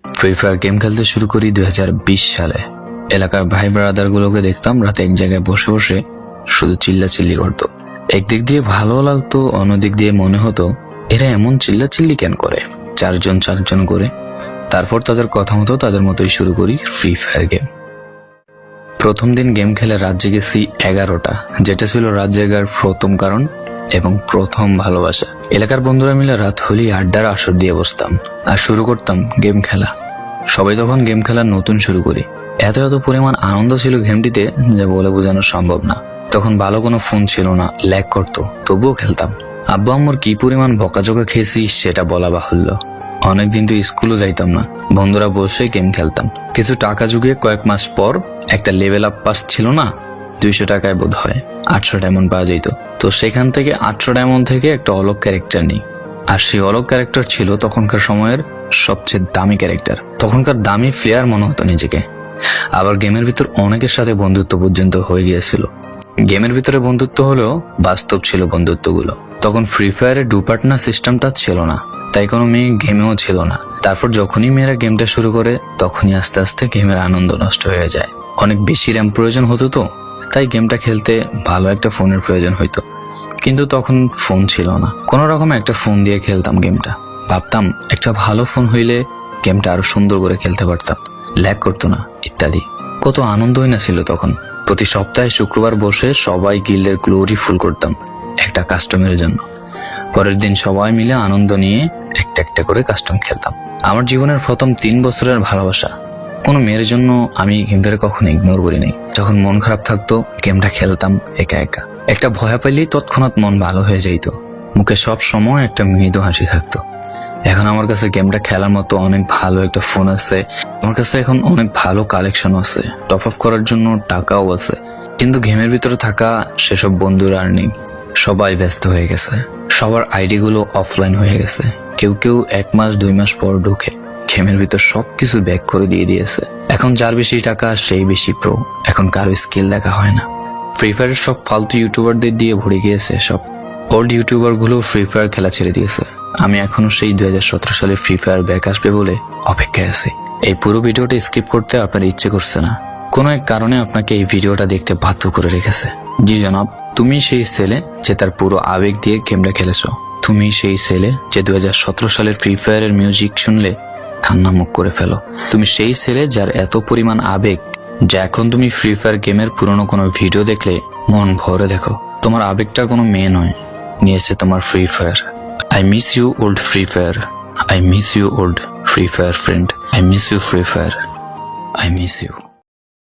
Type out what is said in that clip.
Free fire game খেলতে শুরু করি 2020 সালে। এলাকার ভাই ব্রাদার গুলোকে দেখতাম রাতে এক জায়গায় বসে বসে শুধু চিল্লাচিল্লি করতো। একদিক দিয়ে ভালো লাগতো, অন্যদিক দিয়ে মনে হতো এরা এমন চিল্লাচিল্লি কেন করে, চারজন করে। তারপর তাদের কথা মতো তাদের মতোই শুরু করি ফ্রি ফায়ার গেম। প্রথম দিন গেম খেলে রাত জেগেছি 11টা, যেটা ছিল রাত জেগার প্রথম কারণ এবং প্রথম ভালোবাসা। এলাকার বন্ধুরা মিলে রাত হলেই আড্ডার আসর দিয়ে বসতাম আর শুরু করতাম গেম খেলা। সবাই তখন গেম খেলা নতুন শুরু করি। এত পরিমাণ আনন্দ ছিল গেমটিতে যা বলে বোঝানো সম্ভব না। তখন ভালো কোনো ফোন ছিল না, ল্যাগ করতো, তবুও খেলতাম। আব্বু আম্মুর কি পরিমাণ বকাঝকা খেয়েছি সেটা বলা বাহুল্য। অনেকদিন তো স্কুলও যাইতাম না, বন্ধুরা বসে গেম খেলতাম। কিছু টাকা জুগিয়ে কয়েক মাস পর একটা লেভেল আপ পাস ছিল না, 200 টাকায় বোধ হয় 800 ডায়মন্ড পাওয়া যেত। তো সেখান থেকে 800 ডায়মন্ড থেকে একটা অলগ ক্যারেক্টার নিই। আর সেই অলগ ক্যারেক্টার ছিল তখনকার সময়ের সবচেয়ে দামি ক্যারেক্টার। তখনকার দামি প্লেয়ার মনে হতো নিজেকে। আবার গেমের ভিতর অনেকের সাথে বন্ধুত্ব পর্যন্ত হয়ে গিয়েছিল। গেমের ভিতরে বন্ধুত্ব হলেও বাস্তব ছিল বন্ধুত্বগুলো। তখন ফ্রি ফায়ারে ডু পার্টনার সিস্টেমটা ছিল না, তাই কোনো মেয়ে গেমেও ছিল না। তারপর যখনই মেয়েরা গেমটা শুরু করে তখনই আস্তে আস্তে গেমের আনন্দ নষ্ট হয়ে যায়। অনেক বেশি র্যাম প্রয়োজন হতো, তো তাই গেমটা খেলতে ভালো একটা ফোনের প্রয়োজন হইতো। কিন্তু তখন ফোন ছিল না, কোনো রকমে একটা ফোন দিয়ে খেলতাম গেমটা। ভাবতাম একটা ভালো ফোন হইলে গেমটা আরো সুন্দর করে খেলতে পারতাম, ল্যাগ করতো না ইত্যাদি। কত আনন্দই না ছিল তখন। প্রতি সপ্তাহে শুক্রবার বসে সবাই গিল্ডের গ্লোরি ফুল করতাম একটা কাস্টমের জন্য। পরের দিন সবাই মিলে আনন্দ নিয়ে একটা একটা করে কাস্টম খেলতাম। আমার জীবনের প্রথম 3 বছরের ভালোবাসা। কোনো মেয়ের জন্য আমি গেমটাকে কখনো ইগনোর করি নাই। যখন মন খারাপ থাকতো গেমটা খেলতাম একা একা। একটা ভয় পাইলেই তৎক্ষণাৎ মন ভালো হয়ে যাইতো, মুখে সব সময় একটা মৃদু হাসি থাকতো। এখন আমার কাছে গেমটা খেলার মতো অনেক ভালো একটা ফোন আছে, আমার কাছে এখন অনেক ভালো কালেকশন আছে, টপ আপ করার জন্য টাকাও আছে। কিন্তু গেমের ভিতরে থাকা সেসব বন্ধুরা আর নেই, সবাই ব্যস্ত হয়ে গেছে। সবার আইডি গুলো অফলাইন হয়ে গেছে। কেউ 1 মাস 2 মাস পর ঢুকে গেমের ভিতর সবকিছু ব্যাক করে দিয়েছে। এখন যার বেশি টাকা সেই বেশি প্রো, এখন কারো স্কিল দেখা হয় না। ফ্রি ফায়ারের সব ফালতু ইউটিউবারদের দিয়ে ভরে গিয়েছে সব। ওল্ড ইউটিউবার গুলো ফ্রি ফায়ার খেলা ছেড়ে দিয়েছে। আমি এখনো সেই 2017 সালে ফ্রি ফায়ার ব্যাক আসবে বলে অপেক্ষায় আছি। এই পুরো ভিডিওটা স্কিপ করতে আপনার ইচ্ছে করছে না, কোনো এক কারণে আপনাকে এই ভিডিওটা দেখতে বাধ্য করে রেখেছে। জি জনাব, তুমি সেই ছেলে যে তার পুরো আবেগ দিয়ে গেমটা খেলেছো। তুমি সেই ছেলে যে 2017 সালের ফ্রি ফায়ারের মিউজিক শুনলে কান্না মুখ করে ফেলো। তুমি সেই ছেলে যার এত পরিমাণ আবেগ যা এখন তুমি ফ্রি ফায়ার গেমের পুরনো কোনো ভিডিও দেখলে মন ভরে দেখো। তোমার আবেগটা কোনো মেয়ে নয়, নিয়েছে তোমার free fire. I miss you old Free Fire. I miss you old Free Fire friend. I miss you Free Fire. I miss you.